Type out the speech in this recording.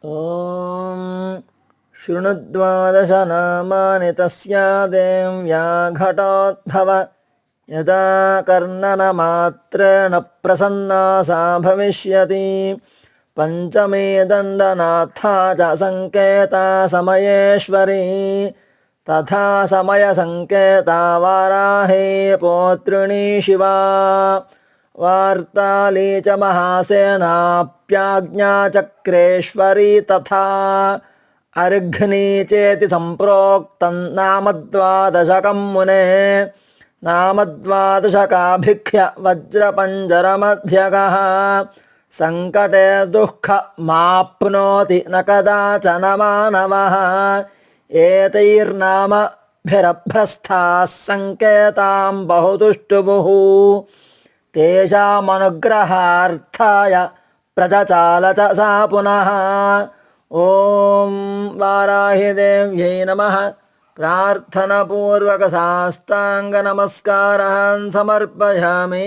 ॐ शृणुद्वादश नामानि तस्या देव्या घटोद्भव यदा कर्णनमात्रेण प्रसन्ना सा भविष्यति। पञ्चमे दण्डनाथा च संकेता समयेश्वरी तथा समयसंकेता वाराही पौत्रिणी शिवा। वार्ताली च महासेनाप्याज्ञाचक्रेश्वरी तथा अर्घ्नी चेति सम्प्रोक्तं नाम द्वादशकं मुने। नाम द्वादशकाभिख्य वज्रपञ्जरमध्यगः सङ्कटे दुःखमाप्नोति न कदाचन मानवः। एतैर्नामभिरभ्रस्थाः सङ्केतां बहुदुष्टुभुः तेषामनुग्रहार्थाय प्रचचाल च सा पुनः। ॐ वाराहिदेव्यै नमः। प्रार्थनापूर्वकसाष्टाङ्गनमस्कारान् समर्पयामि।